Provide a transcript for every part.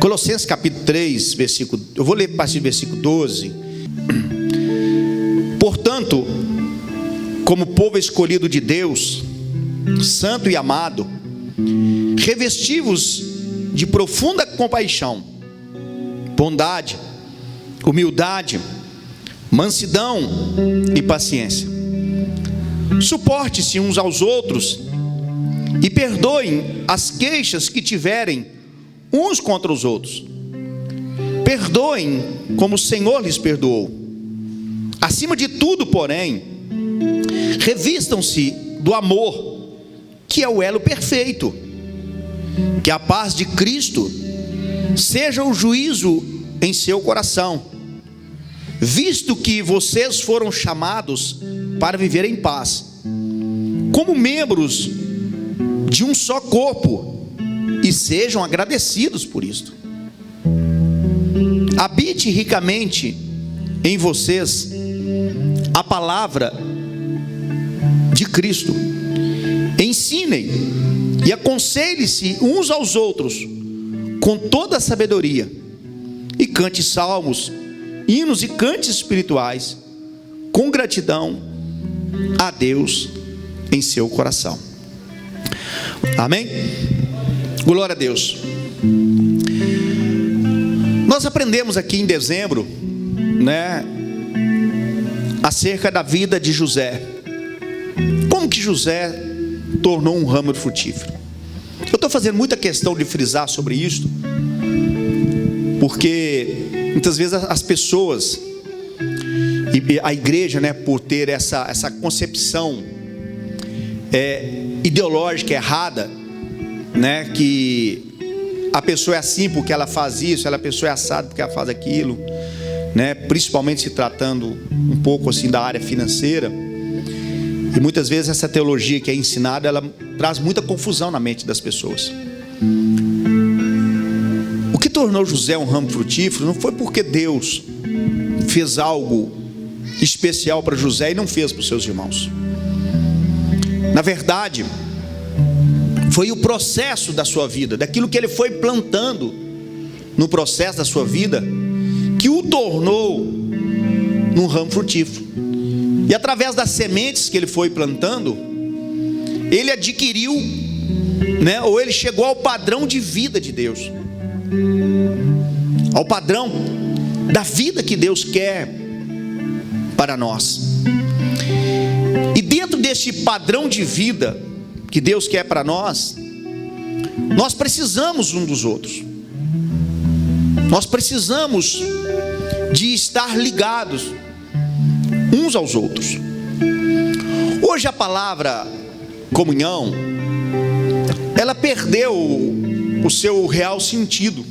Colossenses capítulo 3, eu vou ler a partir do versículo 12. Portanto, como povo escolhido de Deus, santo e amado, revesti-vos de profunda compaixão, bondade, humildade, mansidão e paciência. Suporte-se uns aos outros e perdoem as queixas que tiverem uns contra os outros. Perdoem como o Senhor lhes perdoou. Acima de tudo, porém, revistam-se do amor, que é o elo perfeito. Que a paz de Cristo seja o juízo em seu coração, visto que vocês foram chamados para viver em paz, como membros de um só corpo, e sejam agradecidos por isto. Habite ricamente em vocês a palavra de Cristo. Ensinem e aconselhem-se uns aos outros com toda a sabedoria, e cante salmos, hinos e cantes espirituais com gratidão a Deus em seu coração. Amém? Glória a Deus. Nós aprendemos aqui em dezembro, acerca da vida de José. Como que José tornou um ramo frutífero? Eu estou fazendo muita questão de frisar sobre isso, porque muitas vezes as pessoas e a igreja, por ter essa concepção ideológica errada, que a pessoa é assim porque ela faz isso, a pessoa é assada porque ela faz aquilo, principalmente se tratando um pouco assim da área financeira. E muitas vezes essa teologia que é ensinada, ela traz muita confusão na mente das pessoas. O que tornou José um ramo frutífero não foi porque Deus fez algo especial para José e não fez para os seus irmãos. Na verdade, foi o processo da sua vida, daquilo que ele foi plantando no processo da sua vida, que o tornou num ramo frutífero. E através das sementes que ele foi plantando, ele adquiriu, ou ele chegou ao padrão de vida de Deus, ao padrão da vida que Deus quer para nós. E dentro deste padrão de vida que Deus quer para nós, nós precisamos um dos outros. Nós precisamos de estar ligados uns aos outros. Hoje a palavra comunhão, ela perdeu o seu real sentido.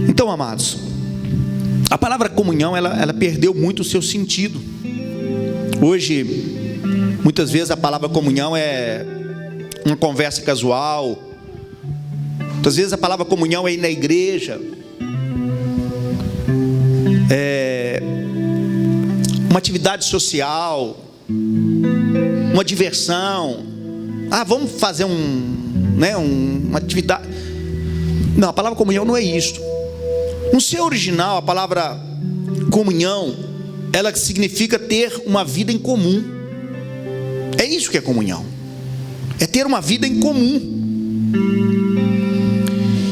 Então, amados, a palavra comunhão, ela perdeu muito o seu sentido. Hoje, muitas vezes a palavra comunhão é uma conversa casual. Muitas vezes a palavra comunhão é ir na igreja, uma atividade social, uma diversão. Vamos fazer uma atividade. Não, a palavra comunhão não é isto. No seu original, a palavra comunhão, ela significa ter uma vida em comum. É isso que é comunhão. É ter uma vida em comum.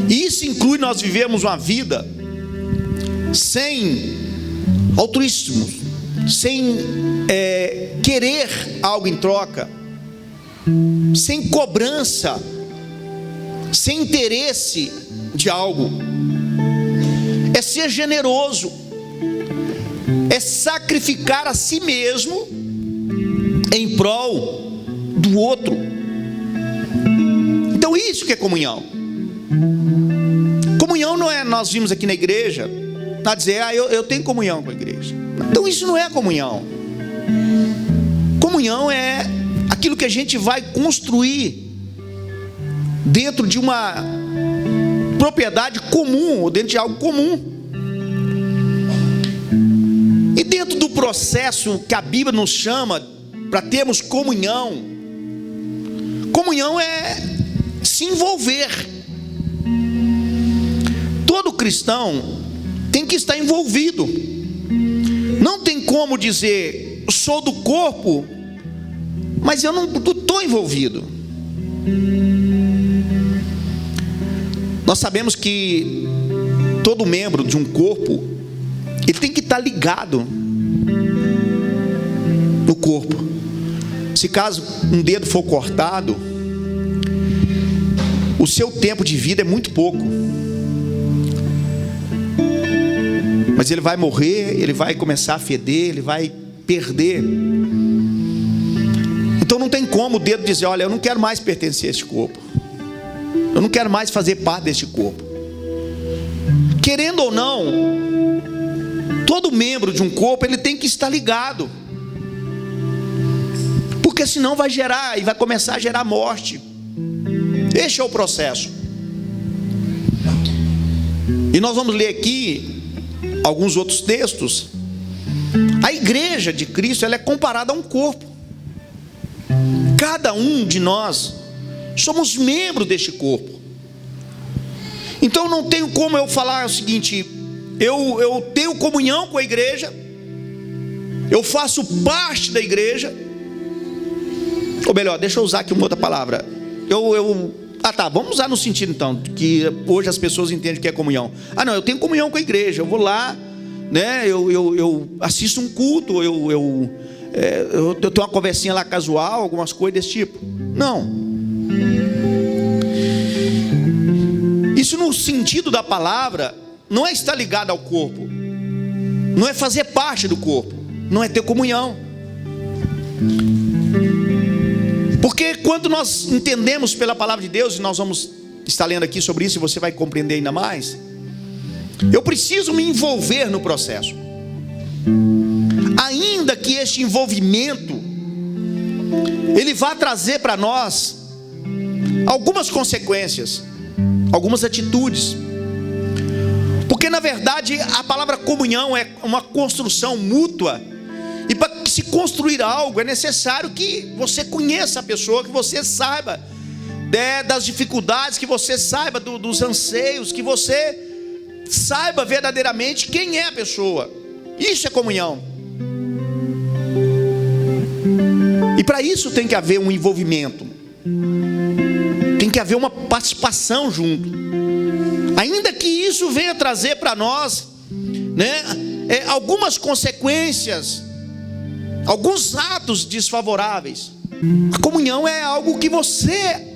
E isso inclui nós vivemos uma vida sem altruísmo, sem querer algo em troca, sem cobrança, sem interesse de algo. É ser generoso, é sacrificar a si mesmo em prol do outro. Então isso que é comunhão. Comunhão não é nós vimos aqui na igreja a dizer, eu tenho comunhão com a igreja. Então isso não é comunhão. Comunhão é aquilo que a gente vai construir dentro de uma propriedade comum, ou dentro de algo comum. E dentro do processo que a Bíblia nos chama para termos comunhão, comunhão é se envolver. cristão tem que estar envolvido. Não tem como dizer, sou do corpo, mas eu não estou envolvido. Nós sabemos que todo membro de um corpo, ele tem que estar ligado no corpo. Se caso um dedo for cortado, o seu tempo de vida é muito pouco. Mas ele vai morrer, ele vai começar a feder, ele vai perder. Então não tem como o dedo dizer, olha, eu não quero mais pertencer a este corpo, eu não quero mais fazer parte deste corpo. Querendo ou não, todo membro de um corpo, ele tem que estar ligado, porque senão vai gerar, e vai começar a gerar morte. Este é o processo. E nós vamos ler aqui alguns outros textos. A igreja de Cristo, ela é comparada a um corpo. Cada um de nós somos membros deste corpo. Então não tenho como eu falar o seguinte, eu tenho comunhão com a igreja, eu faço parte da igreja, ou melhor, deixa eu usar aqui uma outra palavra. Vamos usar no sentido então, que hoje as pessoas entendem que é comunhão. Não, eu tenho comunhão com a igreja, eu vou lá, né, eu assisto um culto, eu tenho uma conversinha lá casual, algumas coisas desse tipo. Não. Isso no sentido da palavra, não é estar ligado ao corpo, não é fazer parte do corpo, não é ter comunhão. Porque quando nós entendemos pela palavra de Deus, e nós vamos estar lendo aqui sobre isso, e você vai compreender ainda mais, eu preciso me envolver no processo. Ainda que este envolvimento, ele vá trazer para nós algumas consequências, algumas atitudes. Porque na verdade a palavra comunhão é uma construção mútua. E para se construir algo é necessário que você conheça a pessoa, que você saiba das dificuldades, que você saiba dos anseios, que você saiba verdadeiramente quem é a pessoa. Isso é comunhão. E para isso tem que haver um envolvimento, tem que haver uma participação junto. Ainda que isso venha trazer para nós, né, algumas consequências, alguns atos desfavoráveis. A comunhão é algo que você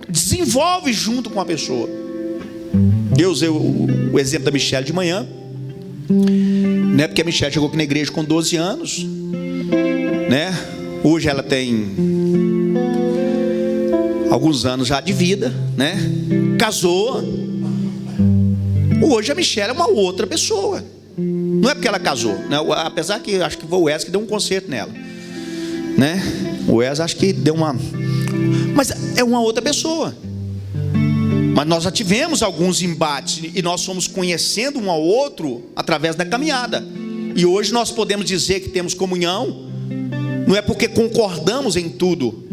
desenvolve junto com a pessoa. Eu usei o exemplo da Michelle de manhã, né? Porque a Michelle chegou aqui na igreja com 12 anos, né? Hoje ela tem alguns anos já de vida, né? Casou. Hoje a Michelle é uma outra pessoa. Não é porque ela casou, né? Apesar que acho que foi o Wes que deu um conserto nela, né? O Wes acho que deu uma... Mas é uma outra pessoa. Mas nós já tivemos alguns embates, e nós fomos conhecendo um ao outro através da caminhada. E hoje nós podemos dizer que temos comunhão, não é porque concordamos em tudo,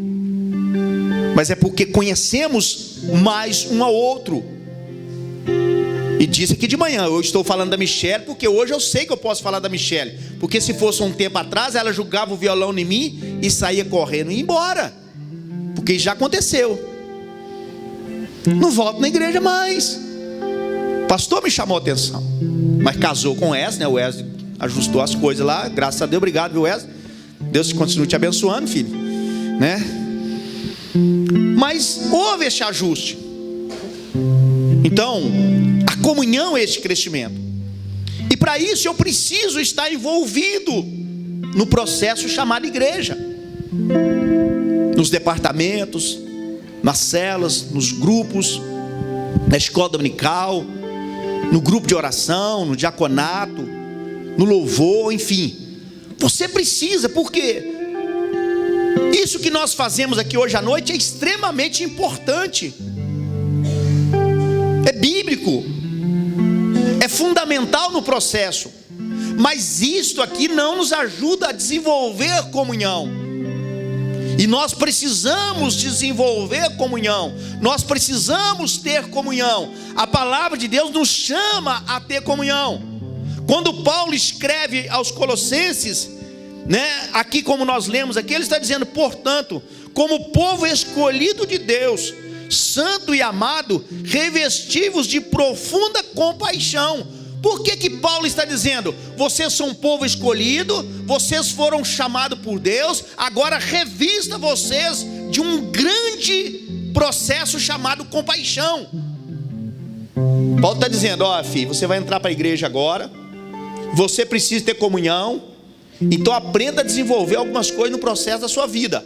mas é porque conhecemos mais um ao outro. E disse aqui de manhã, eu estou falando da Michelle, porque hoje eu sei que eu posso falar da Michelle. Porque se fosse um tempo atrás, ela jogava o violão em mim e saía correndo e ia embora. Porque já aconteceu. Não volto na igreja mais. O pastor me chamou a atenção, mas casou com o Wes, né? O Wes ajustou as coisas lá, graças a Deus. Obrigado, viu, Wes? Deus continue te abençoando, filho, né? Mas houve esse ajuste. Então, a comunhão é esse crescimento. E para isso eu preciso estar envolvido no processo chamado igreja, nos departamentos, nas celas, nos grupos, na escola dominical, no grupo de oração, no diaconato, no louvor, enfim. Você precisa, porque isso que nós fazemos aqui hoje à noite é extremamente importante, é bíblico, é fundamental no processo. Mas isto aqui não nos ajuda a desenvolver comunhão. E nós precisamos desenvolver comunhão, nós precisamos ter comunhão. A palavra de Deus nos chama a ter comunhão. Quando Paulo escreve aos Colossenses, aqui como nós lemos aqui, ele está dizendo: portanto, como povo escolhido de Deus, santo e amado, revestivos de profunda compaixão. Por que Paulo está dizendo: vocês são um povo escolhido, vocês foram chamados por Deus, agora revista vocês de um grande processo chamado compaixão? Paulo está dizendo: filho, você vai entrar para a igreja agora, você precisa ter comunhão, então aprenda a desenvolver algumas coisas no processo da sua vida.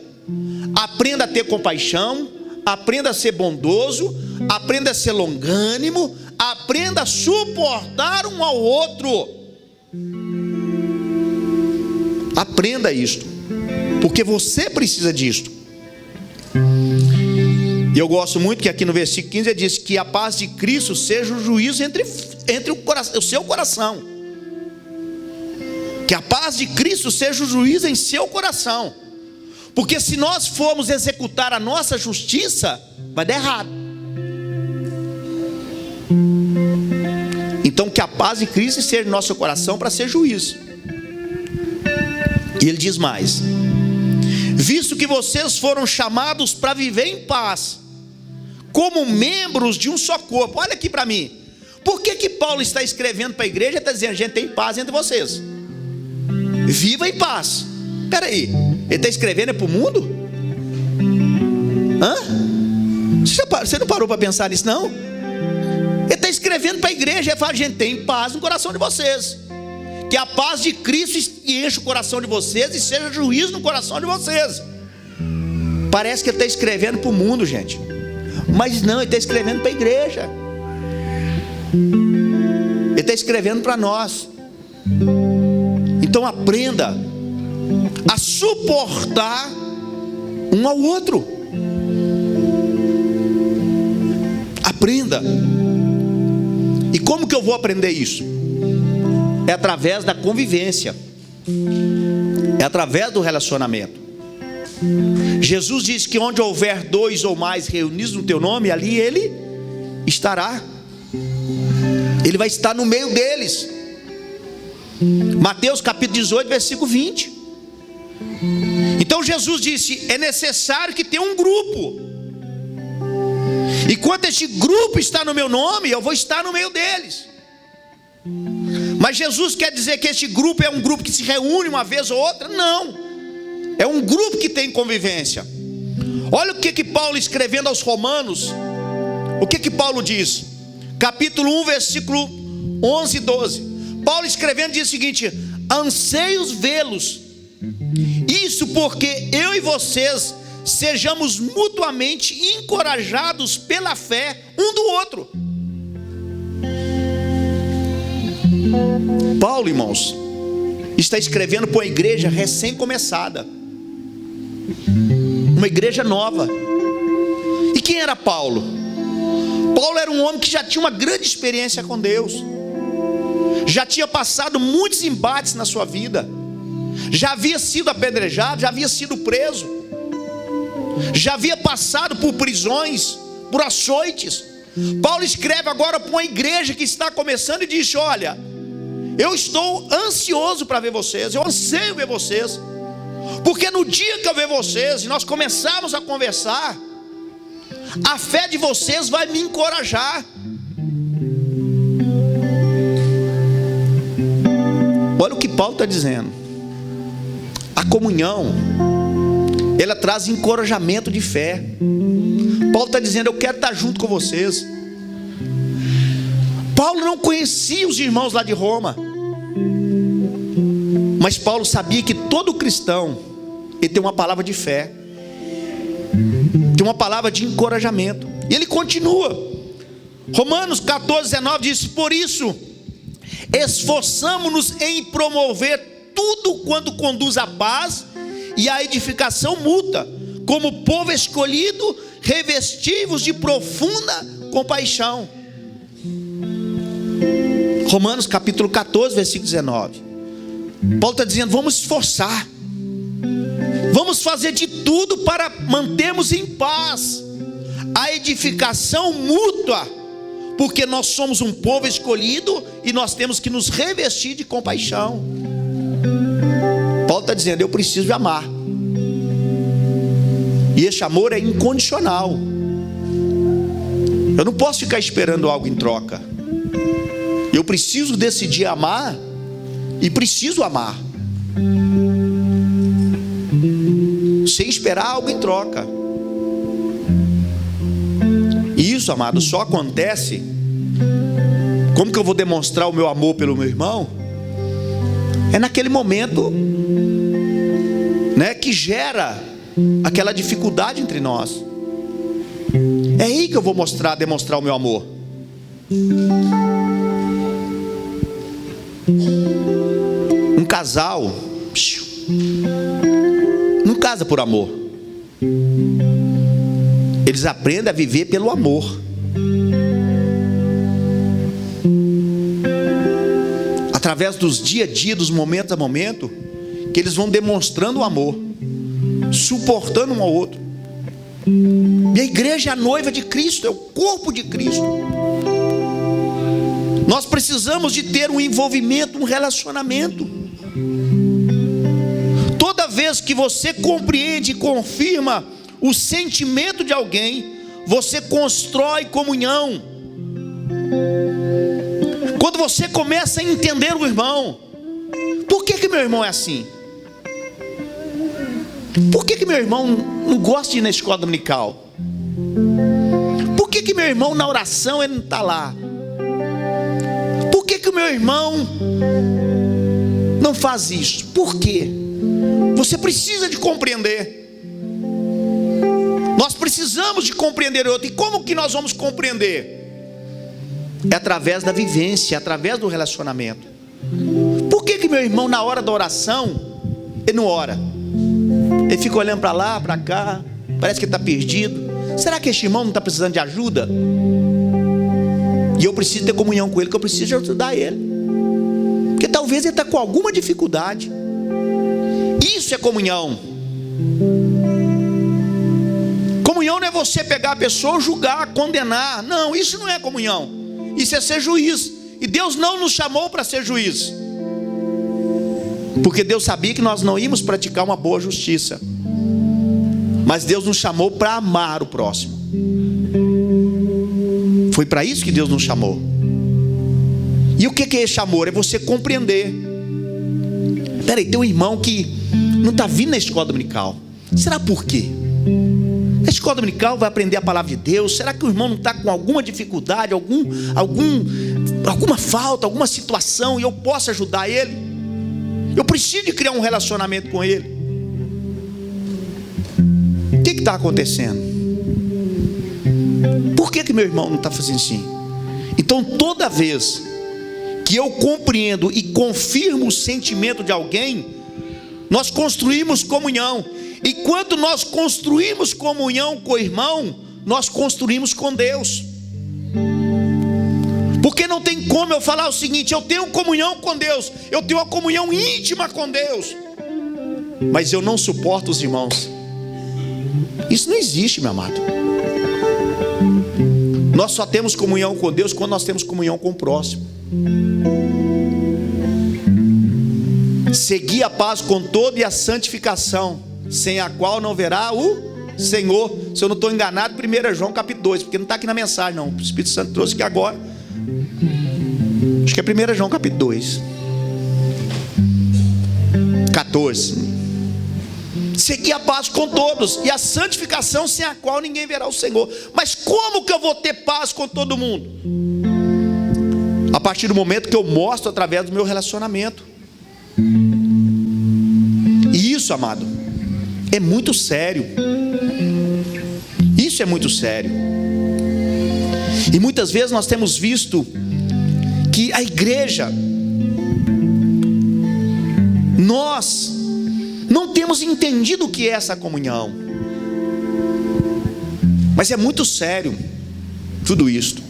Aprenda a ter compaixão, aprenda a ser bondoso, aprenda a ser longânimo, aprenda a suportar um ao outro. Aprenda isto, porque você precisa disto. E eu gosto muito que aqui no versículo 15 ele diz que a paz de Cristo seja o juízo entre o seu coração. Que a paz de Cristo seja o juízo em seu coração. Porque se nós formos executar a nossa justiça, vai dar errado. Então que a paz de Cristo esteja no nosso coração para ser juízo. E ele diz mais: visto que vocês foram chamados para viver em paz, como membros de um só corpo. Olha aqui para mim, por que Paulo está escrevendo para a igreja? Está dizendo: a gente tem paz entre vocês, viva em paz. Espera aí, ele está escrevendo para o mundo? Você não parou para pensar nisso, não? Ele está escrevendo para a igreja. Ele fala: a gente tem paz no coração de vocês, que a paz de Cristo enche o coração de vocês e seja juízo no coração de vocês. Parece que ele está escrevendo para o mundo, gente, mas não, ele está escrevendo para a igreja. Ele está escrevendo para nós. Então aprenda a suportar um ao outro. Aprenda. E como que eu vou aprender isso? É através da convivência, é através do relacionamento. Jesus disse que onde houver 2 ou mais reunidos no teu nome, ali Ele estará. Ele vai estar no meio deles. Mateus capítulo 18, versículo 20. Então Jesus disse: é necessário que tenha um grupo. E quando este grupo está no meu nome, eu vou estar no meio deles. Mas Jesus quer dizer que este grupo é um grupo que se reúne uma vez ou outra? Não, é um grupo que tem convivência. Olha o que Paulo, escrevendo aos Romanos, o que Paulo diz, capítulo 1, versículo 11 e 12. Paulo escrevendo diz o seguinte: anseios vê-los, isso porque eu e vocês sejamos mutuamente encorajados pela fé um do outro. Paulo, irmãos, está escrevendo para uma igreja recém-começada, uma igreja nova. E quem era Paulo? Paulo era um homem que já tinha uma grande experiência com Deus, já tinha passado muitos embates na sua vida, já havia sido apedrejado, já havia sido preso, já havia passado por prisões, por açoites. Paulo escreve agora para uma igreja que está começando e diz: olha, eu estou ansioso para ver vocês, eu anseio ver vocês, porque no dia que eu ver vocês e nós começarmos a conversar, a fé de vocês vai me encorajar. Olha o que Paulo está dizendo. A comunhão, ela traz encorajamento de fé. Paulo está dizendo: eu quero estar junto com vocês. Paulo não conhecia os irmãos lá de Roma, mas Paulo sabia que todo cristão, ele tem uma palavra de fé, tem uma palavra de encorajamento. E ele continua, Romanos 14, 19 diz: por isso esforçamo-nos em promover tudo quanto conduz à paz e à edificação mútua, como povo escolhido, revestivos de profunda compaixão. Romanos capítulo 14, versículo 19. Paulo está dizendo: vamos esforçar, Vamos fazer de tudo para mantermos em paz a edificação mútua, porque nós somos um povo escolhido e nós temos que nos revestir de compaixão. Paulo está dizendo: eu preciso de amar, e esse amor é incondicional. Eu não posso ficar esperando algo em troca. Eu preciso decidir amar, e preciso amar sem esperar algo em troca. E isso, amado, só acontece. Como que eu vou demonstrar o meu amor pelo meu irmão? É naquele momento, né, que gera aquela dificuldade entre nós. É aí que eu vou demonstrar o meu amor. Um casal não casa por amor. Eles aprendem a viver pelo amor. Através dos dia a dia, dos momentos a momento, que eles vão demonstrando o amor, suportando um ao outro. E a igreja é a noiva de Cristo, é o corpo de Cristo. Nós precisamos de ter um envolvimento, um relacionamento. Toda vez que você compreende e confirma o sentimento de alguém, você constrói comunhão. Quando você começa a entender o irmão, por que meu irmão é assim? Por que meu irmão não gosta de ir na escola dominical? Por que meu irmão na oração ele não está lá? Por que o meu irmão não faz isso? Por quê? Você precisa de compreender. Nós precisamos de compreender o outro. E como que nós vamos compreender? É através da vivência, através do relacionamento. Por que meu irmão na hora da oração ele não ora? Ele fica olhando para lá, para cá, parece que está perdido. Será que este irmão não está precisando de ajuda? E eu preciso ter comunhão com ele, que eu preciso ajudar ele, porque talvez ele está com alguma dificuldade. Isso é comunhão. Comunhão não é você pegar a pessoa, julgar, condenar. Não, isso não é comunhão. Isso é ser juiz. E Deus não nos chamou para ser juiz, porque Deus sabia que nós não íamos praticar uma boa justiça. Mas Deus nos chamou para amar o próximo. Foi para isso que Deus nos chamou. E o que é esse amor? É você compreender. Peraí, tem um irmão que não está vindo na escola dominical. Será por quê? Na escola dominical vai aprender a palavra de Deus. Será que o irmão não está com alguma dificuldade, alguma falta, alguma situação, e eu posso ajudar ele? Eu preciso de criar um relacionamento com ele. O que está acontecendo? Por que meu irmão não está fazendo assim? Então toda vez que eu compreendo e confirmo o sentimento de alguém, nós construímos comunhão. E quando nós construímos comunhão com o irmão, nós construímos com Deus. Porque não tem como eu falar o seguinte: eu tenho comunhão com Deus, eu tenho uma comunhão íntima com Deus, mas eu não suporto os irmãos. Isso não existe, meu amado. Nós só temos comunhão com Deus quando nós temos comunhão com o próximo. Segui a paz com todo e a santificação, sem a qual não verá o Senhor. Se eu não estou enganado, 1 João capítulo 2, porque não está aqui na mensagem não, o Espírito Santo trouxe aqui agora. Acho que é 1 João capítulo 2, 14. Segui a paz com todos e a santificação, sem a qual ninguém verá o Senhor. Mas como que eu vou ter paz com todo mundo? A partir do momento que eu mostro através do meu relacionamento. E isso, amado, é muito sério. Isso é muito sério. E muitas vezes nós temos visto que a igreja, nós não temos entendido o que é essa comunhão. Mas é muito sério tudo isto.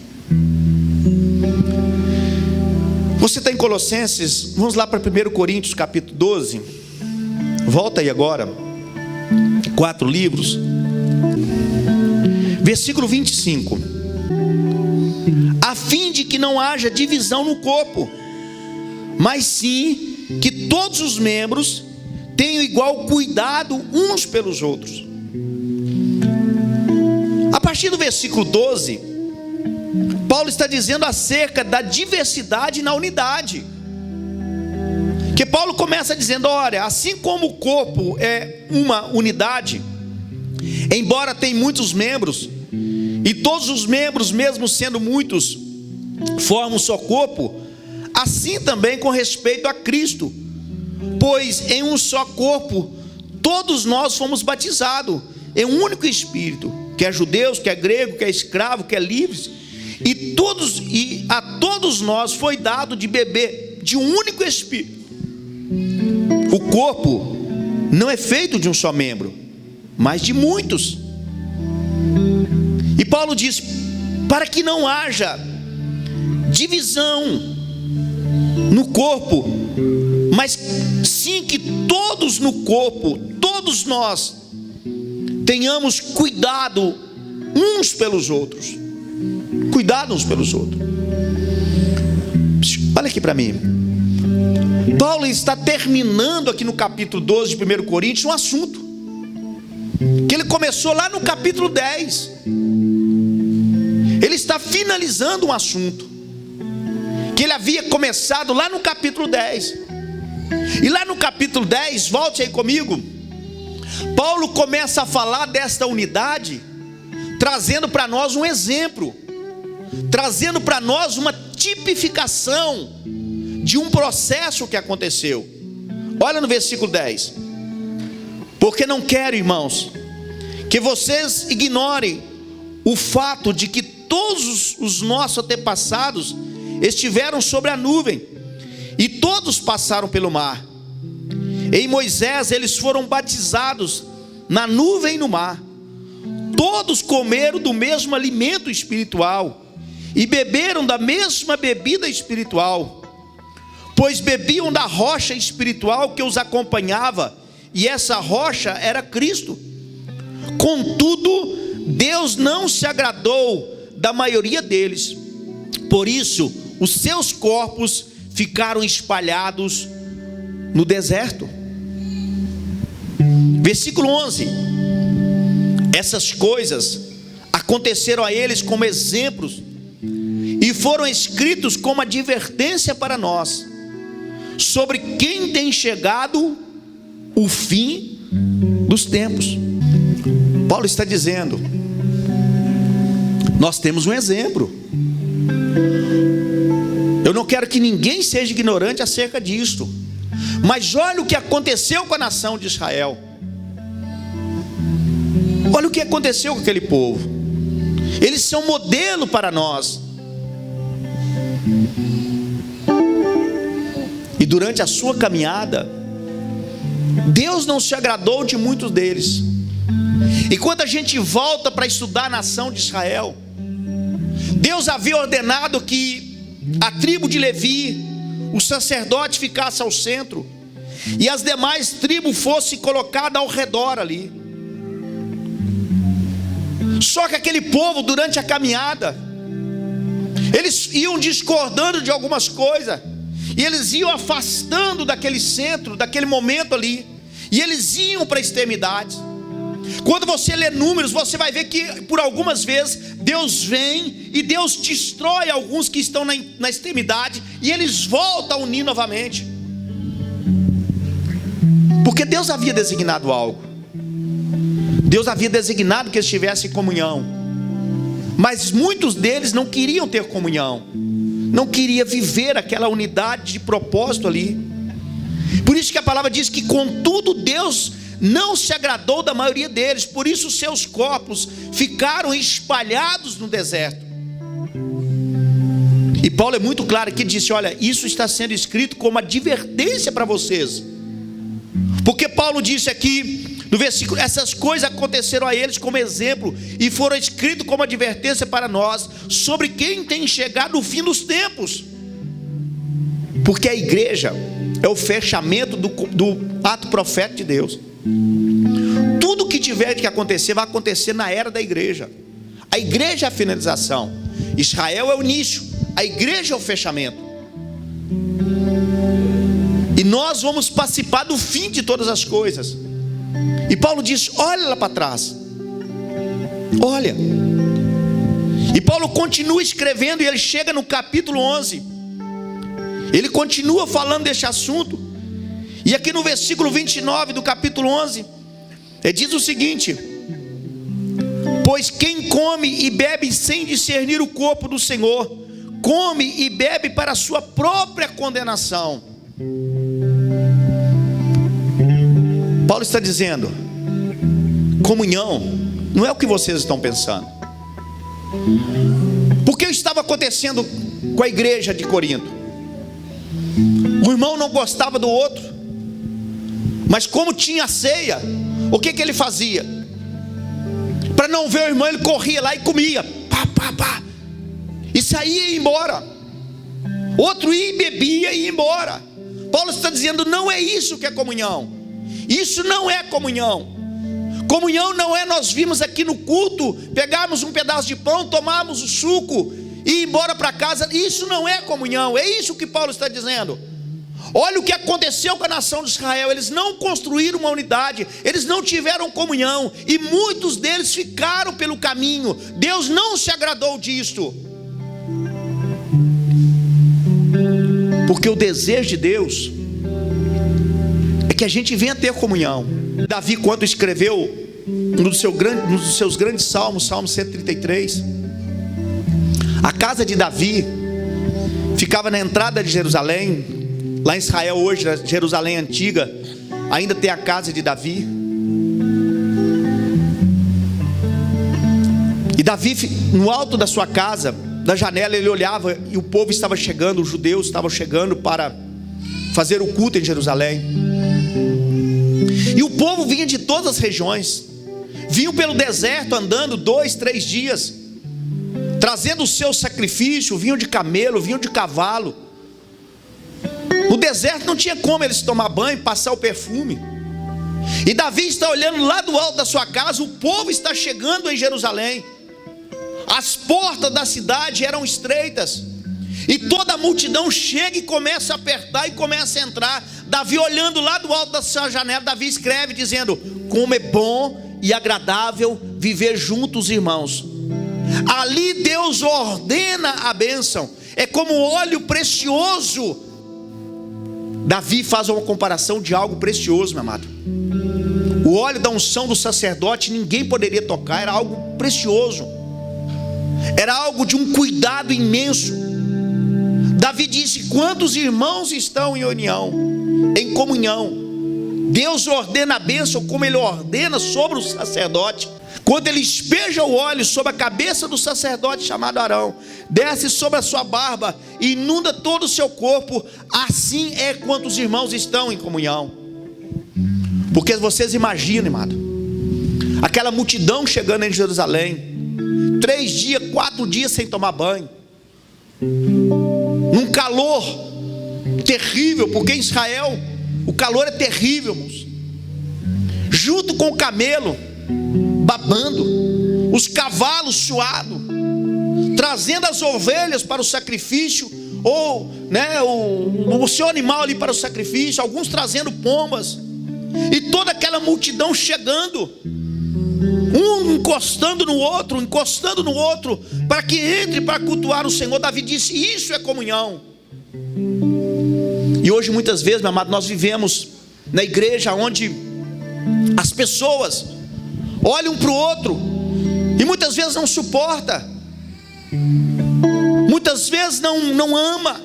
Você está em Colossenses, vamos lá para 1 Coríntios capítulo 12. Volta aí agora. 4 livros. Versículo 25: a fim de que não haja divisão no corpo, mas sim que todos os membros tenham igual cuidado uns pelos outros. A partir do versículo 12, Paulo está dizendo acerca da diversidade na unidade. Que Paulo começa dizendo: olha, assim como o corpo é uma unidade, embora tenha muitos membros, e todos os membros, mesmo sendo muitos, formam um só corpo, assim também com respeito a Cristo, pois em um só corpo todos nós fomos batizados em um único Espírito, quer judeus, quer grego, quer escravo, quer livres, e a todos nós foi dado de beber de um único Espírito. O corpo não é feito de um só membro, mas de muitos. E Paulo diz: para que não haja divisão no corpo, mas sim que todos no corpo, todos nós, tenhamos cuidado uns pelos outros. Cuidado uns pelos outros. Olha aqui para mim. Paulo está terminando aqui no capítulo 12 de 1 Coríntios um assunto que ele começou lá no capítulo 10. Ele está finalizando um assunto que ele havia começado lá no capítulo 10. E lá no capítulo 10, volte aí comigo, Paulo começa a falar desta unidade, trazendo para nós um exemplo, trazendo para nós uma tipificação de um processo que aconteceu. Olha no versículo 10: porque não quero, irmãos, que vocês ignorem o fato de que todos os nossos antepassados estiveram sobre a nuvem, e todos passaram pelo mar. Em Moisés eles foram batizados na nuvem e no mar. Todos comeram do mesmo alimento espiritual e beberam da mesma bebida espiritual, pois bebiam da rocha espiritual que os acompanhava, e essa rocha era Cristo. Contudo, Deus não se agradou da maioria deles, por isso os seus corpos ficaram espalhados no deserto. Versículo 11: essas coisas aconteceram a eles como exemplos e foram escritos como advertência para nós, sobre quem tem chegado o fim dos tempos. Paulo está dizendo: nós temos um exemplo. Eu não quero que ninguém seja ignorante acerca disto, mas olha o que aconteceu com a nação de Israel. Olha o que aconteceu com aquele povo. Eles são modelo para nós. E durante a sua caminhada, Deus não se agradou de muitos deles. E quando a gente volta para estudar a nação de Israel, Deus havia ordenado que a tribo de Levi, o sacerdote, ficasse ao centro, e as demais tribos fossem colocadas ao redor ali. Só que aquele povo, durante a caminhada, eles iam discordando de algumas coisas, e eles iam afastando daquele centro, daquele momento ali, e eles iam para a extremidade. Quando você lê Números, você vai ver que por algumas vezes Deus vem e Deus destrói alguns que estão na extremidade, e eles voltam a unir novamente, porque Deus havia designado algo. Deus havia designado que eles tivessem comunhão, mas muitos deles não queriam ter comunhão, não queriam viver aquela unidade de propósito ali. Por isso que a palavra diz que contudo Deus não se agradou da maioria deles, por isso seus corpos ficaram espalhados no deserto. E Paulo é muito claro aqui, disse: olha, isso está sendo escrito como advertência para vocês, porque Paulo disse aqui no versículo: essas coisas aconteceram a eles como exemplo e foram escritos como advertência para nós, sobre quem tem chegado o fim dos tempos. Porque a igreja é o fechamento do ato profético de Deus. tiver que acontecer, vai acontecer na era da igreja. A igreja é a finalização, Israel é o início, a igreja é o fechamento. E nós vamos participar do fim de todas as coisas. E Paulo diz: olha lá para trás, olha. E Paulo continua escrevendo, e ele chega no capítulo 11. Ele continua falando deste assunto. E aqui no versículo 29 do capítulo 11, ele diz o seguinte: pois quem come e bebe sem discernir o corpo do Senhor, come e bebe para a sua própria condenação. Paulo está dizendo: comunhão não é o que vocês estão pensando. Porque estava acontecendo com a igreja de Corinto? O irmão não gostava do outro, mas como tinha ceia, o que ele fazia? Para não ver o irmão, ele corria lá e comia, pá, pá, pá, e saía e ia embora. Outro ia e bebia e ia embora. Paulo está dizendo: não é isso que é comunhão. Isso não é comunhão. Comunhão não é nós vimos aqui no culto, pegarmos um pedaço de pão, tomarmos o suco e ir embora para casa. Isso não é comunhão. É isso que Paulo está dizendo. Olha o que aconteceu com a nação de Israel. Eles não construíram uma unidade, eles não tiveram comunhão, e muitos deles ficaram pelo caminho. Deus não se agradou disto, porque o desejo de Deus é que a gente venha ter comunhão. Davi, quando escreveu um dos seus grandes salmos, Salmo 133, a casa de Davi ficava na entrada de Jerusalém. Lá em Israel hoje, na Jerusalém antiga, ainda tem a casa de Davi. E Davi, no alto da sua casa, da janela, ele olhava e o povo estava chegando, os judeus estavam chegando para fazer o culto em Jerusalém. E o povo vinha de todas as regiões, vinham pelo deserto andando 2, 3 dias, trazendo o seu sacrifício, vinham de camelo, vinham de cavalo. No deserto não tinha como eles tomar banho, passar o perfume. E Davi está olhando lá do alto da sua casa, o povo está chegando em Jerusalém. As portas da cidade eram estreitas, e toda a multidão chega e começa a apertar e começa a entrar. Davi olhando lá do alto da sua janela, Davi escreve dizendo: como é bom e agradável viver juntos, irmãos. Ali Deus ordena a bênção, é como óleo precioso. Davi faz uma comparação de algo precioso, meu amado. O óleo da unção do sacerdote ninguém poderia tocar, era algo precioso, era algo de um cuidado imenso. Davi disse: quantos irmãos estão em união, em comunhão? Deus ordena a bênção como Ele ordena sobre o sacerdote. Quando Ele espeja o óleo sobre a cabeça do sacerdote chamado Arão, desce sobre a sua barba e inunda todo o seu corpo. Assim é quando os irmãos estão em comunhão. Porque vocês imaginam, amado, aquela multidão chegando em Jerusalém, 3 dias, 4 dias sem tomar banho, num calor terrível, porque em Israel o calor é terrível, irmãos. Junto com o camelo babando, os cavalos suados, trazendo as ovelhas para o sacrifício, ou o seu animal ali para o sacrifício, alguns trazendo pombas, e toda aquela multidão chegando, um encostando no outro, para que entre para cultuar o Senhor. Davi disse: isso é comunhão. E hoje muitas vezes, meu amado, nós vivemos na igreja onde as pessoas olham um para o outro e muitas vezes não suporta, muitas vezes não ama.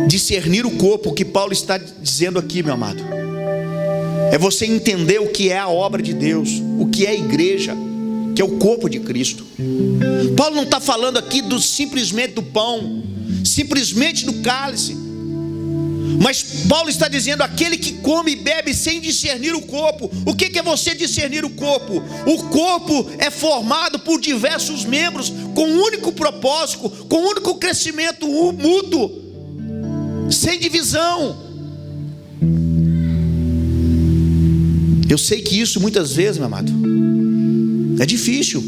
Discernir o corpo, o que Paulo está dizendo aqui, meu amado, é você entender o que é a obra de Deus, o que é a igreja, que é o corpo de Cristo. Paulo não está falando aqui simplesmente do pão, simplesmente do cálice, mas Paulo está dizendo: aquele que come e bebe sem discernir o corpo. O que é você discernir o corpo? O corpo é formado por diversos membros, com um único propósito, com um único crescimento mútuo. sem divisão. Eu sei que isso muitas vezes, meu amado, é difícil.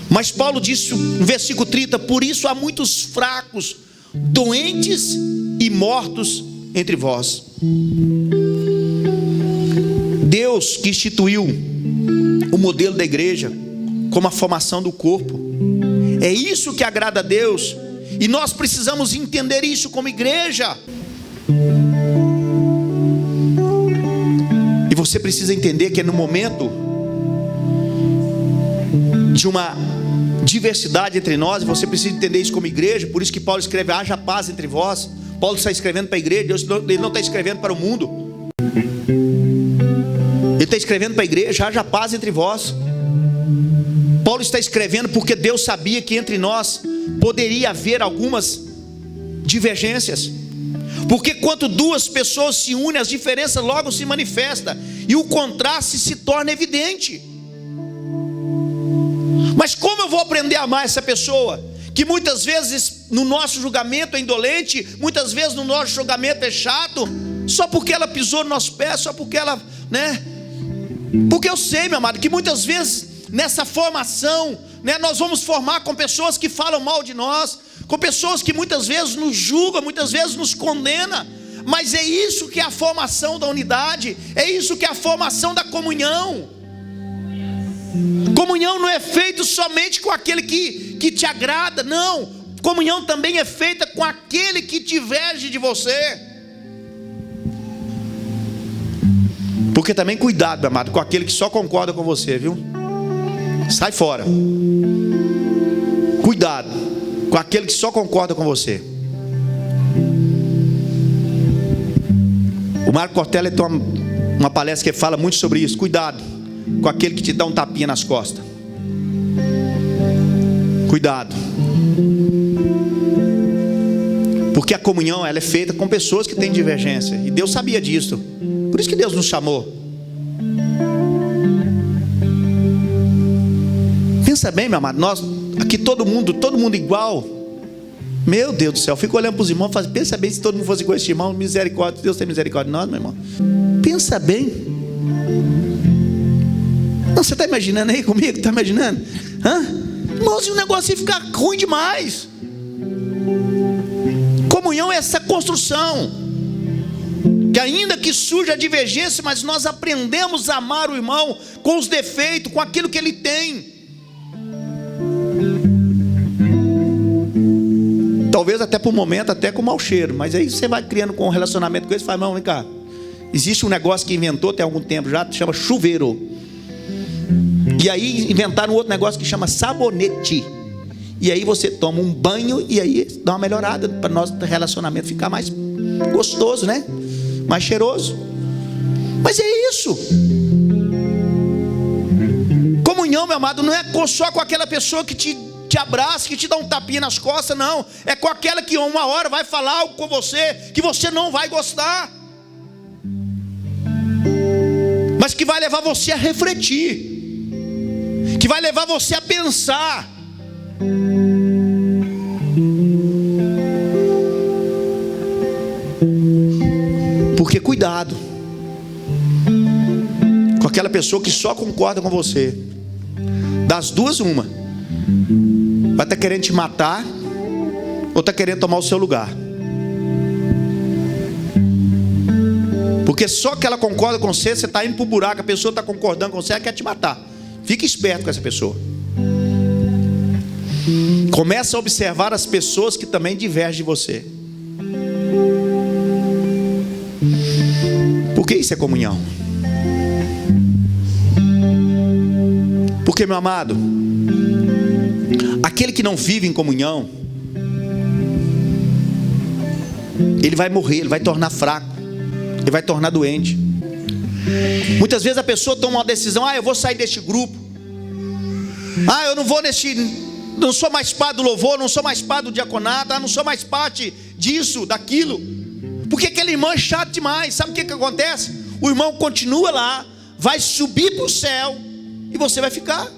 Mas Paulo disse no versículo 30: por isso há muitos fracos, doentes e mortos entre vós. Deus que instituiu o modelo da igreja como a formação do corpo, é isso que agrada a Deus, e nós precisamos entender isso como igreja. E você precisa entender que é no momento de uma diversidade entre nós, você precisa entender isso como igreja. Por isso que Paulo escreve: haja paz entre vós. Paulo está escrevendo para a igreja, ele não está escrevendo para o mundo. Ele está escrevendo para a igreja: haja paz entre vós. Paulo está escrevendo porque Deus sabia que entre nós poderia haver algumas divergências. Porque quando duas pessoas se unem, as diferenças logo se manifestam e o contraste se torna evidente. Mas como eu vou aprender a amar essa pessoa que muitas vezes no nosso julgamento é indolente, muitas vezes no nosso julgamento é chato, só porque ela pisou no nosso pé, só porque ela, porque eu sei, meu amado, que muitas vezes nessa formação, nós vamos formar com pessoas que falam mal de nós, com pessoas que muitas vezes nos julgam, muitas vezes nos condenam. Mas é isso que é a formação da unidade, é isso que é a formação da comunhão. Comunhão não é feito somente com aquele que te agrada, não. Comunhão também é feita com aquele que diverge de você. Porque também cuidado, meu amado, com aquele que só concorda com você, viu? Sai fora. Cuidado com aquele que só concorda com você. O Marco Cortella tem uma palestra que fala muito sobre isso. Cuidado com aquele que te dá um tapinha nas costas. Cuidado. Porque a comunhão, ela é feita com pessoas que têm divergência, e Deus sabia disso. Por isso que Deus nos chamou. Pensa bem, meu amado, nós aqui todo mundo igual. Meu Deus do céu, eu fico olhando para os irmãos e falo: pensa bem, se todo mundo fosse igual a este irmão, misericórdia, Deus tem misericórdia de nós, meu irmão. Pensa bem. Não, você está imaginando aí comigo? Está imaginando? Irmãos, e o negócio ia ficar ruim demais. Comunhão é essa construção, que ainda que surja a divergência, mas nós aprendemos a amar o irmão com os defeitos, com aquilo que ele tem. Talvez até por um momento, até com mau cheiro, mas aí você vai criando com um relacionamento com ele. Você fala: irmão, vem cá, existe um negócio que inventou tem algum tempo já, que chama chuveiro. E aí inventaram um outro negócio que chama sabonete. E aí você toma um banho e aí dá uma melhorada para nosso relacionamento ficar mais gostoso, né? Mais cheiroso. Mas é isso. Comunhão, meu amado, não é só com aquela pessoa que te abraça, que te dá um tapinha nas costas, não. É com aquela que uma hora vai falar algo com você que você não vai gostar, mas que vai levar você a refletir, que vai levar você a pensar. Porque cuidado com aquela pessoa que só concorda com você. Das duas, uma: vai estar querendo te matar, ou está querendo tomar o seu lugar. Porque só que ela concorda com você, você está indo para o buraco. A pessoa está concordando com você, ela quer te matar. Fique esperto com essa pessoa. Começa a observar as pessoas que também divergem de você. Porque isso é comunhão. Porque, meu amado, aquele que não vive em comunhão, ele vai morrer, ele vai tornar fraco, ele vai tornar doente. Muitas vezes a pessoa toma uma decisão: eu vou sair deste grupo, eu não vou não sou mais parte do louvor, não sou mais parte do diaconato, não sou mais parte disso, daquilo, porque aquele irmão é chato demais. Sabe o que acontece? O irmão continua lá, vai subir para o céu, e você vai ficar.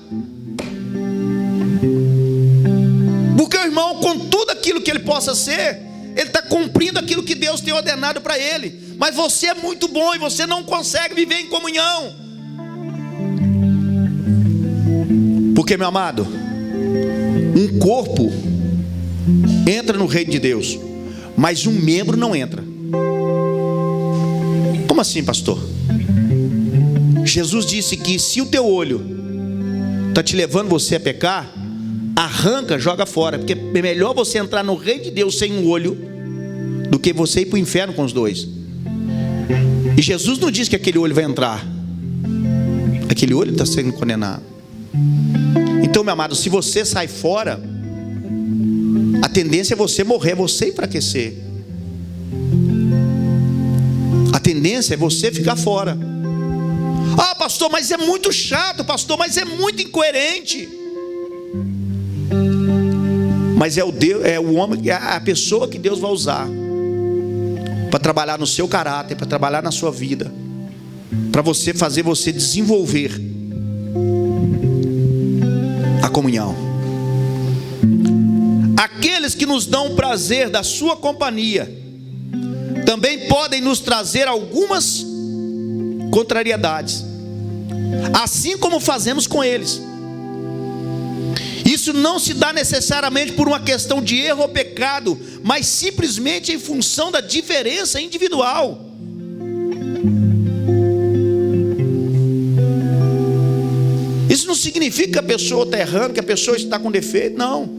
Porque o irmão, com tudo aquilo que ele possa ser, ele está cumprindo aquilo que Deus tem ordenado para ele. Mas você é muito bom e você não consegue viver em comunhão. Porque, meu amado, um corpo entra no reino de Deus, mas um membro não entra. Como assim, pastor? Jesus disse que se o teu olho está te levando você a pecar, arranca, joga fora. Porque é melhor você entrar no reino de Deus sem um olho do que você ir para o inferno com os dois. E Jesus não diz que aquele olho vai entrar, aquele olho está sendo condenado. Então, meu amado, se você sai fora, a tendência é você morrer, você enfraquecer. A tendência é você ficar fora. Ah, pastor, mas é muito chato, pastor, mas é muito incoerente. Mas é o homem, é a pessoa que Deus vai usar para trabalhar no seu caráter, para trabalhar na sua vida, para fazer você desenvolver a comunhão. Aqueles que nos dão o prazer da sua companhia também podem nos trazer algumas contrariedades, assim como fazemos com eles. Isso não se dá necessariamente por uma questão de erro ou pecado, mas simplesmente em função da diferença individual. Isso não significa que a pessoa está errando, que a pessoa está com defeito, não.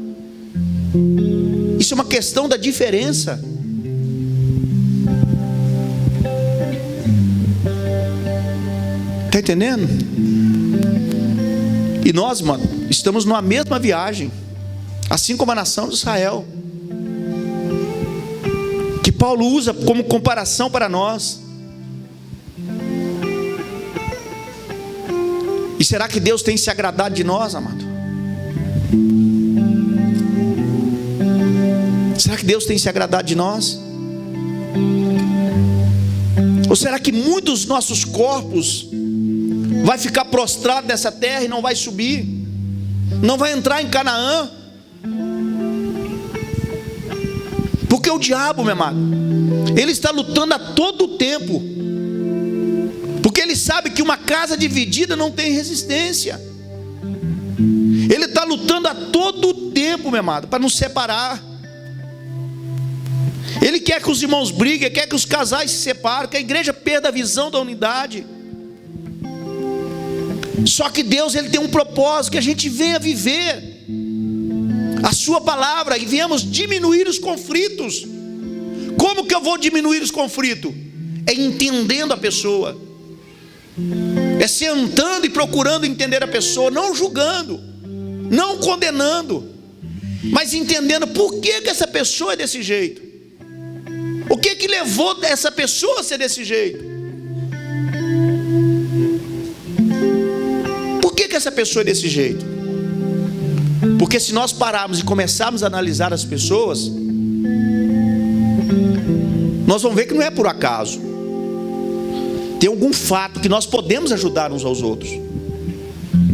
Isso é uma questão da diferença. Está entendendo? E nós, mano, estamos numa mesma viagem, assim como a nação de Israel, que Paulo usa como comparação para nós. E será que Deus tem se agradado de nós, amado? Será que Deus tem se agradado de nós? Ou será que muitos dos nossos corpos vai ficar prostrado nessa terra e não vai subir, não vai entrar em Canaã? Porque o diabo, meu amado, ele está lutando a todo tempo, porque ele sabe que uma casa dividida não tem resistência. Ele está lutando a todo tempo, meu amado, para nos separar. Ele quer que os irmãos briguem, quer que os casais se separem, que a igreja perda a visão da unidade. Só que Deus, ele tem um propósito, que a gente venha viver a sua palavra e venhamos diminuir os conflitos. Como que eu vou diminuir os conflitos? É entendendo a pessoa, é sentando e procurando entender a pessoa, não julgando, não condenando, mas entendendo por que essa pessoa é desse jeito. O que levou essa pessoa a ser desse jeito? Por que essa pessoa é desse jeito? Porque se nós pararmos e começarmos a analisar as pessoas, nós vamos ver que não é por acaso. Tem algum fato que nós podemos ajudar uns aos outros.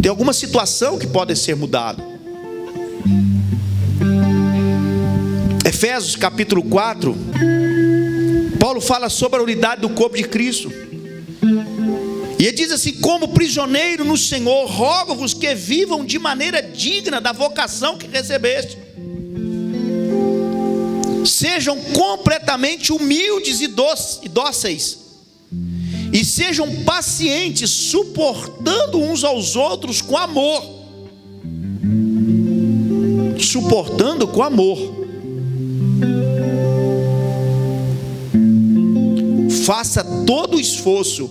Tem alguma situação que pode ser mudada. Efésios capítulo 4, Paulo fala sobre a unidade do corpo de Cristo. E ele diz assim: como prisioneiro no Senhor, rogo-vos que vivam de maneira digna da vocação que recebeste. Sejam completamente humildes e dóceis, e sejam pacientes, suportando uns aos outros com amor. Suportando com amor. Faça todo o esforço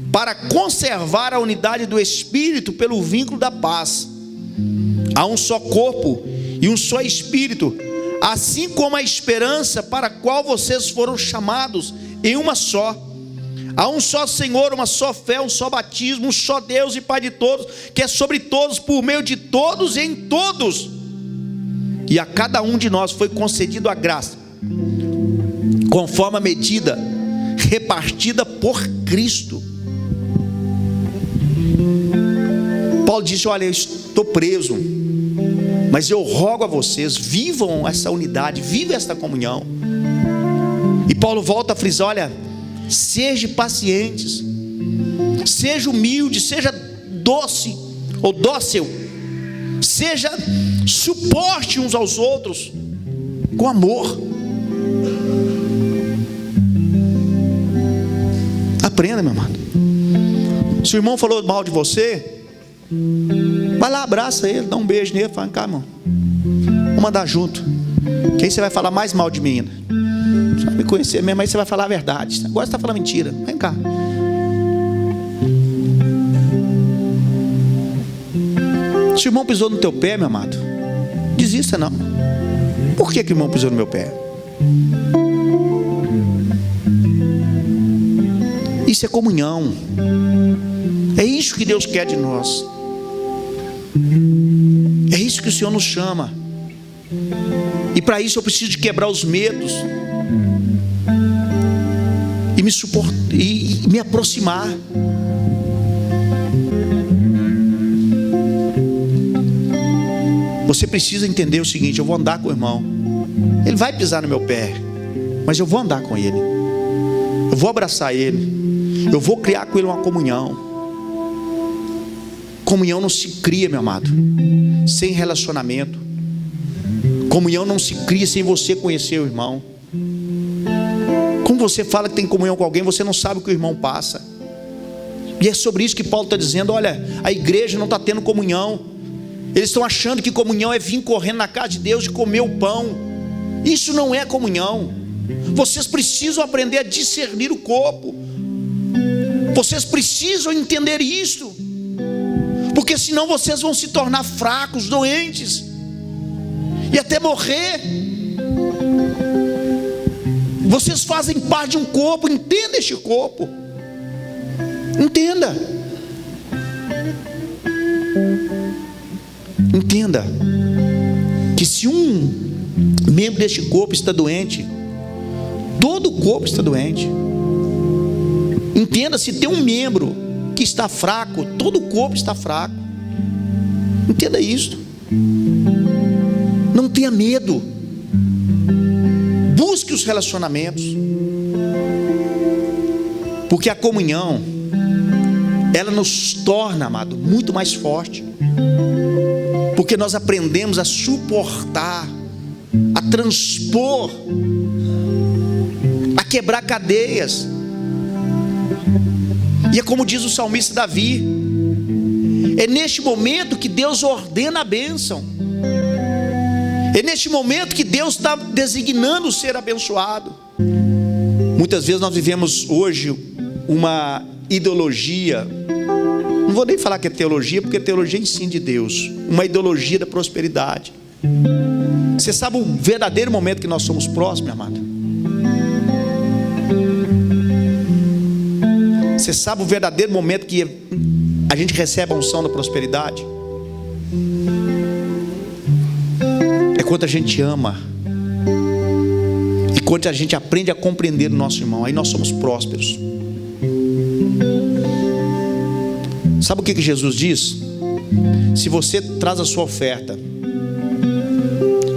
para conservar a unidade do Espírito pelo vínculo da paz. Há um só corpo e um só Espírito, assim como a esperança para a qual vocês foram chamados em uma só. Há um só Senhor, uma só fé, um só batismo, um só Deus e Pai de todos, que é sobre todos, por meio de todos e em todos. E a cada um de nós foi concedido a graça, conforme a medida repartida por Cristo. Paulo disse: olha, eu estou preso, mas eu rogo a vocês, vivam essa unidade, vivam esta comunhão. Paulo volta a frisar: olha, seja pacientes, seja humilde, seja doce ou dócil, seja suporte uns aos outros com amor. Aprenda, meu amado. Se o irmão falou mal de você, vai lá, abraça ele, dá um beijo nele, fala: cá, irmão, vamos andar junto, que aí você vai falar mais mal de mim ainda. Você vai me conhecer mesmo, aí você vai falar a verdade. Agora você está falando mentira, vem cá. Se o irmão pisou no teu pé, meu amado, desista não. Por que o irmão pisou no meu pé? Isso é comunhão. É isso que Deus quer de nós. É isso que o Senhor nos chama. E para isso eu preciso de quebrar os medos e me suportar e me aproximar. Você precisa entender o seguinte: eu vou andar com o irmão, ele vai pisar no meu pé, mas eu vou andar com ele, eu vou abraçar ele, eu vou criar com ele uma comunhão. Comunhão não se cria, meu amado, sem relacionamento. Comunhão não se cria sem você conhecer o irmão. Como você fala que tem comunhão com alguém, você não sabe o que o irmão passa. E é sobre isso que Paulo está dizendo: olha, a igreja não está tendo comunhão. Eles estão achando que comunhão é vir correndo na casa de Deus e comer o pão. Isso não é comunhão. Vocês precisam aprender a discernir o corpo. Vocês precisam entender isso, porque senão vocês vão se tornar fracos, doentes e até morrer. Vocês fazem parte de um corpo. Entenda este corpo. Entenda. Entenda que se um membro deste corpo está doente, todo o corpo está doente. Entenda, se tem um membro que está fraco, todo o corpo está fraco. Entenda isso. Não tenha medo. Busque os relacionamentos, porque a comunhão, ela nos torna, amado, muito mais forte, porque nós aprendemos a suportar, a transpor, a quebrar cadeias. E é como diz o salmista Davi: é neste momento que Deus ordena a bênção. É neste momento que Deus está designando o ser abençoado. Muitas vezes nós vivemos hoje uma ideologia, não vou nem falar que é teologia, porque teologia é ensino de Deus, uma ideologia da prosperidade. Você sabe o verdadeiro momento que nós somos próximos, meu amado? Você sabe o verdadeiro momento que a gente recebe a unção da prosperidade? É quando a gente ama, e quando a gente aprende a compreender o nosso irmão, aí nós somos prósperos. Sabe o que Jesus diz? Se você traz a sua oferta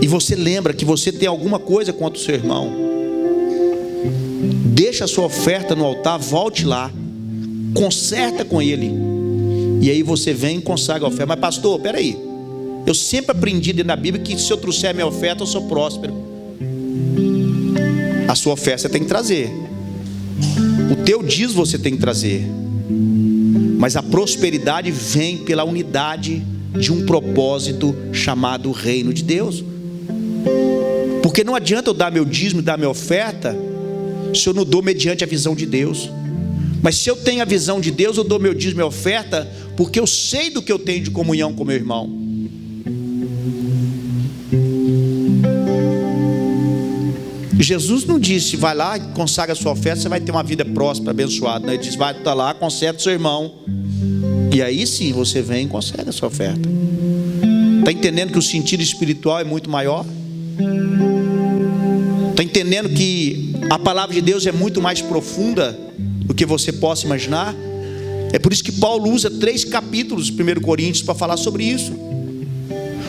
e você lembra que você tem alguma coisa contra o seu irmão, deixa a sua oferta no altar, volte lá, conserta com ele, e aí você vem e consagra a oferta. Mas pastor, peraí, eu sempre aprendi dentro da Bíblia que se eu trouxer a minha oferta eu sou próspero. A sua oferta você tem que trazer, o teu dízimo você tem que trazer, mas a prosperidade vem pela unidade de um propósito chamado reino de Deus. Porque não adianta eu dar meu dízimo e dar minha oferta se eu não dou mediante a visão de Deus. Mas se eu tenho a visão de Deus, eu dou meu dízimo e minha oferta porque eu sei do que eu tenho de comunhão com meu irmão. Jesus não disse: vai lá e consagra a sua oferta, você vai ter uma vida próspera, abençoada. Ele disse: vai lá, conserta o seu irmão, e aí sim você vem e consagra a sua oferta. Está entendendo que o sentido espiritual é muito maior? Está entendendo que a palavra de Deus é muito mais profunda do que você possa imaginar? É por isso que Paulo usa 3 capítulos de 1 Coríntios para falar sobre isso.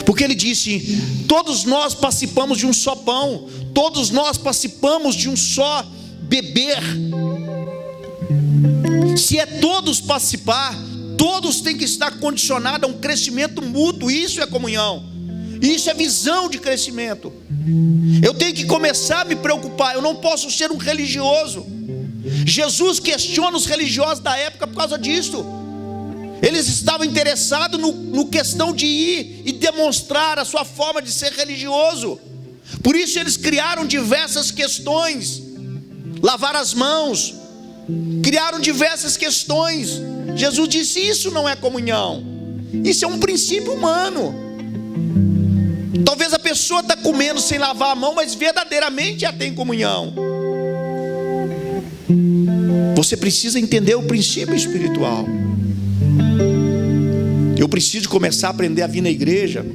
Porque ele disse: todos nós participamos de um só pão, todos nós participamos de um só beber. Se é todos participar, todos têm que estar condicionados a um crescimento mútuo. Isso é comunhão. Isso é visão de crescimento. Eu tenho que começar a me preocupar. Eu não posso ser um religioso. Jesus questiona os religiosos da época por causa disso. Eles estavam interessados no questão de ir e demonstrar a sua forma de ser religioso. Por isso eles criaram diversas questões. Lavar as mãos. Criaram diversas questões. Jesus disse: isso não é comunhão. Isso é um princípio humano. Talvez a pessoa está comendo sem lavar a mão, mas verdadeiramente já tem comunhão. Você precisa entender o princípio espiritual. Eu preciso começar a aprender a vir na igreja.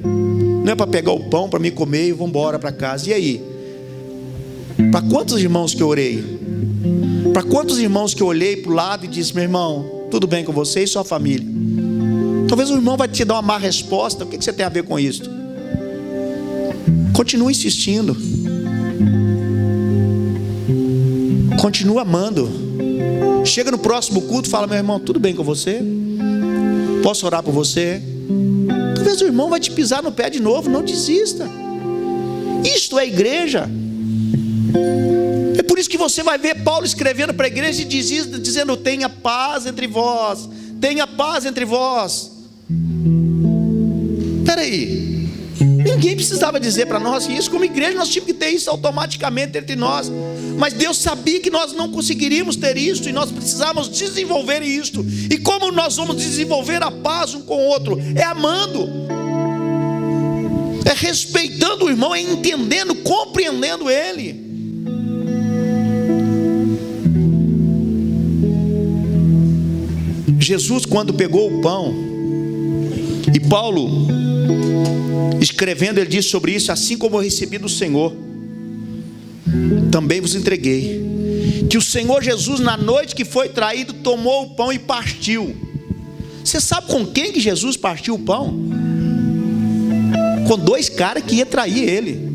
Não é para pegar o pão para me comer e vou embora para casa. E aí? Para quantos irmãos que eu orei? Para quantos irmãos que eu olhei para o lado e disse: meu irmão, tudo bem com você e sua família? Talvez o irmão vai te dar uma má resposta. O que você tem a ver com isso? Continua insistindo. Continua amando. Chega no próximo culto e fala: meu irmão, tudo bem com você? Posso orar por você? Talvez o irmão vai te pisar no pé de novo. Não desista. Isto é igreja. É por isso que você vai ver Paulo escrevendo para a igreja e dizendo: tenha paz entre vós. Tenha paz entre vós. Espera aí. Ninguém precisava dizer para nós isso. Como igreja nós tínhamos que ter isso automaticamente entre nós. Mas Deus sabia que nós não conseguiríamos ter isso, e nós precisávamos desenvolver isso. E como nós vamos desenvolver a paz um com o outro? É amando, é respeitando o irmão, é entendendo, compreendendo ele. Jesus, quando pegou o pão, e Paulo escrevendo, ele diz sobre isso: assim como eu recebi do Senhor, também vos entreguei. Que o Senhor Jesus, na noite que foi traído, tomou o pão e partiu. Você sabe com quem que Jesus partiu o pão? Com dois caras que iam trair ele.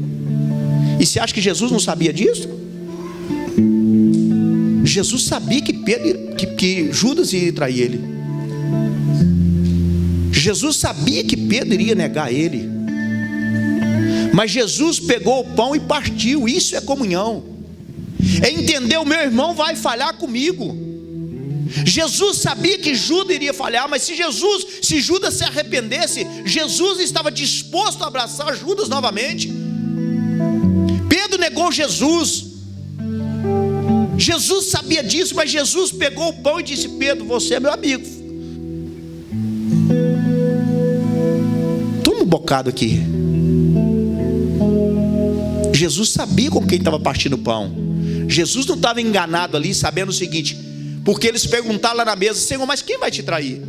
E você acha que Jesus não sabia disso? Jesus sabia que Judas iria trair ele. Jesus sabia que Pedro iria negar ele. Mas Jesus pegou o pão e partiu. Isso é comunhão. É entender: o meu irmão vai falhar comigo. Jesus sabia que Judas iria falhar, mas se Judas se arrependesse, Jesus estava disposto a abraçar Judas novamente. Pedro negou Jesus. Jesus sabia disso, mas Jesus pegou o pão e disse: Pedro, você é meu amigo. Toma um bocado aqui. Jesus sabia com quem estava partindo o pão. Jesus não estava enganado ali, sabendo o seguinte, porque eles perguntaram lá na mesa: Senhor, mas quem vai te trair?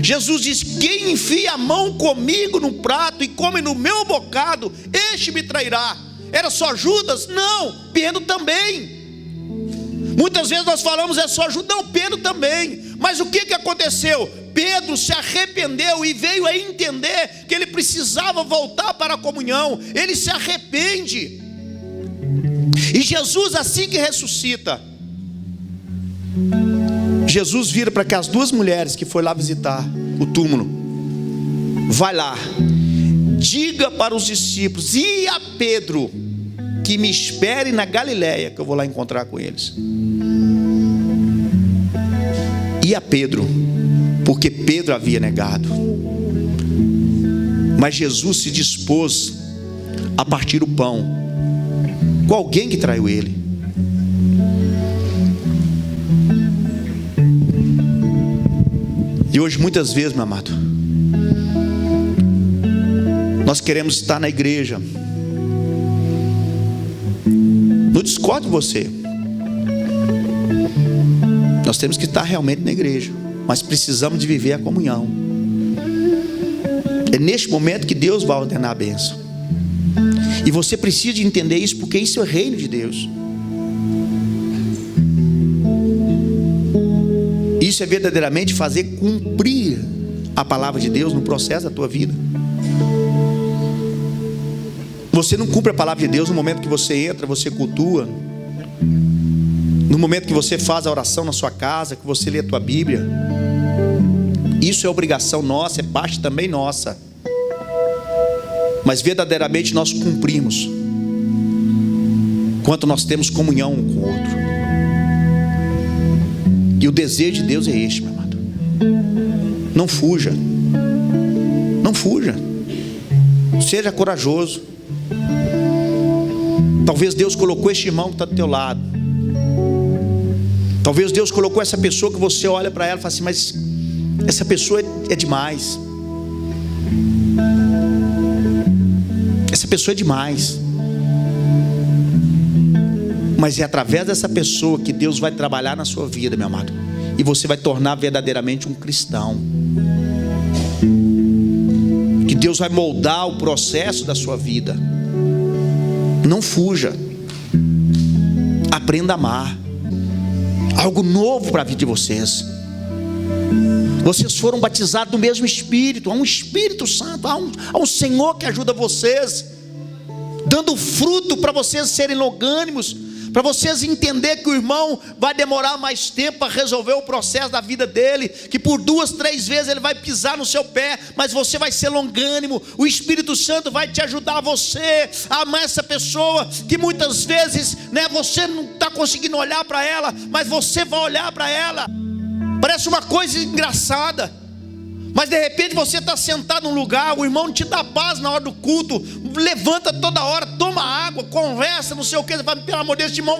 Jesus diz: quem enfia a mão comigo no prato e come no meu bocado, este me trairá. Era só Judas? Não, Pedro também. Muitas vezes nós falamos: é só Judas. Não, Pedro também. Mas o que aconteceu? Pedro se arrependeu e veio a entender que ele precisava voltar para a comunhão. Ele se arrepende. E Jesus, assim que ressuscita, Jesus vira para as duas mulheres que foi lá visitar o túmulo: vai lá, diga para os discípulos e a Pedro que me espere na Galileia, que eu vou lá encontrar com eles. E a Pedro, porque Pedro havia negado. Mas Jesus se dispôs a partir o pão com alguém que traiu ele. E hoje, muitas vezes, meu amado, nós queremos estar na igreja. Não discordo de você. Nós temos que estar realmente na igreja, mas precisamos de viver a comunhão. É neste momento que Deus vai ordenar a bênção. E você precisa de entender isso, porque isso é o reino de Deus. Isso é verdadeiramente fazer cumprir a palavra de Deus no processo da tua vida. Você não cumpre a palavra de Deus no momento que você entra, você cultua. no momento que você faz a oração na sua casa, que você lê a tua Bíblia. Isso é obrigação nossa, é parte também nossa. Mas verdadeiramente nós cumprimos quanto nós temos comunhão um com o outro. E o desejo de Deus é este, meu amado. Não fuja. Não fuja. Seja corajoso. Talvez Deus colocou este irmão que está do teu lado. Talvez Deus colocou essa pessoa que você olha para ela e fala assim: mas essa pessoa é demais. Essa pessoa é demais. Mas é através dessa pessoa que Deus vai trabalhar na sua vida, meu amado. E você vai tornar verdadeiramente um cristão. Que Deus vai moldar o processo da sua vida. Não fuja. Aprenda a amar. Algo novo para a vida de vocês. Vocês foram batizados no mesmo Espírito. Há um Espírito Santo. Há um Senhor que ajuda vocês, dando fruto para vocês serem longânimos, para vocês entenderem que o irmão vai demorar mais tempo para resolver o processo da vida dele, que por 2, 3 vezes ele vai pisar no seu pé, mas você vai ser longânimo. O Espírito Santo vai te ajudar você a amar essa pessoa, que muitas vezes, você não está conseguindo olhar para ela, mas você vai olhar para ela. Parece uma coisa engraçada, mas de repente você está sentado num lugar, o irmão te dá paz na hora do culto, levanta toda hora, toma água, conversa, não sei o que. Você fala: pelo amor de Deus, esse irmão,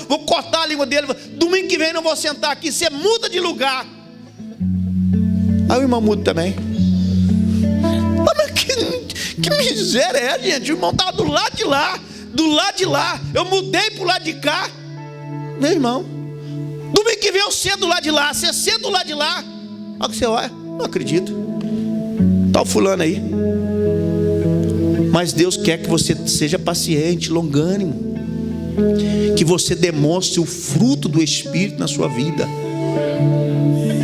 vou cortar a língua dele, domingo que vem não vou sentar aqui. Você muda de lugar. Aí o irmão muda também. Mas que miséria é, gente? O irmão estava do lado de lá, eu mudei para o lado de cá. Meu irmão, domingo que vem eu sento do lado de lá, você senta do lado de lá. Olha que você olha: não acredito, está o fulano aí. Mas Deus quer que você seja paciente, longânimo, que você demonstre o fruto do Espírito na sua vida.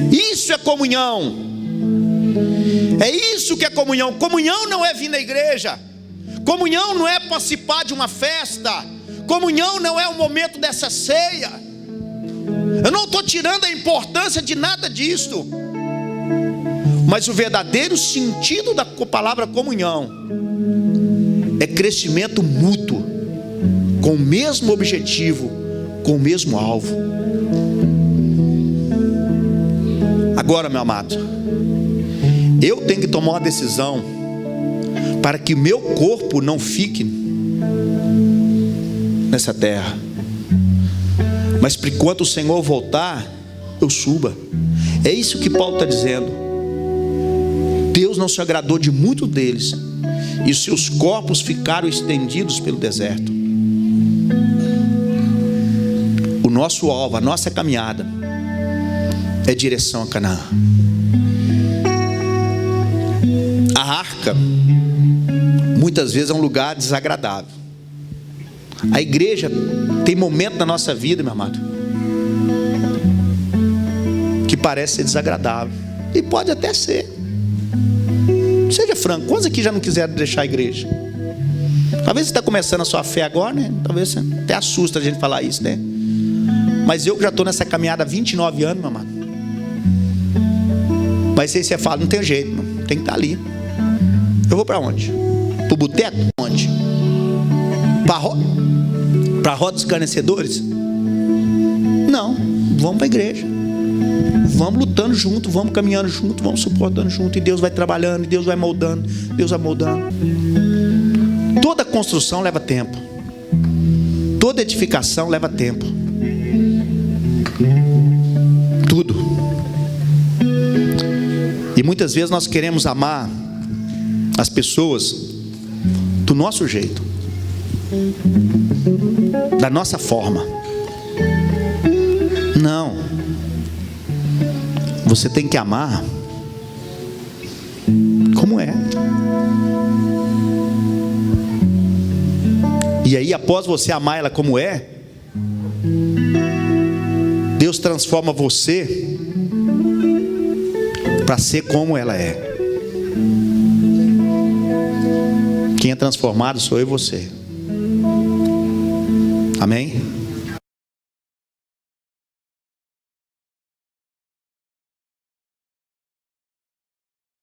Isso é comunhão. É isso que é comunhão. Comunhão não é vir na igreja. Comunhão não é participar de uma festa. Comunhão não é o momento dessa ceia. Eu não estou tirando a importância de nada disso, mas o verdadeiro sentido da palavra comunhão é crescimento mútuo, com o mesmo objetivo, com o mesmo alvo. Agora, meu amado, eu tenho que tomar uma decisão para que meu corpo não fique nessa terra, mas por enquanto o Senhor voltar, eu suba. É isso que Paulo está dizendo. Deus não se agradou de muitos deles, e seus corpos ficaram estendidos pelo deserto. O nosso alvo, a nossa caminhada é direção a Canaã. A arca muitas vezes é um lugar desagradável. A igreja tem momento na nossa vida, meu amado, que parece ser desagradável, e pode até ser. Seja franco, quantos aqui já não quiseram deixar a igreja? Talvez você está começando a sua fé agora, né? Talvez até assusta a gente falar isso, né? Mas eu que já estou nessa caminhada há 29 anos, meu amado. Mas aí você fala: não tem jeito, não. Tem que estar ali. Eu vou para onde? Para o boteco? Onde? Para a roda dos escarnecedores? Não, vamos para a igreja. Vamos lutando junto, vamos caminhando junto, vamos suportando junto, e Deus vai trabalhando, e Deus vai moldando, Deus vai moldando. Toda construção leva tempo, toda edificação leva tempo, tudo. E muitas vezes nós queremos amar as pessoas do nosso jeito, da nossa forma. Não. Você tem que amar como é. E aí, após você amar ela como é, Deus transforma você para ser como ela é. Quem é transformado sou eu e você. Amém?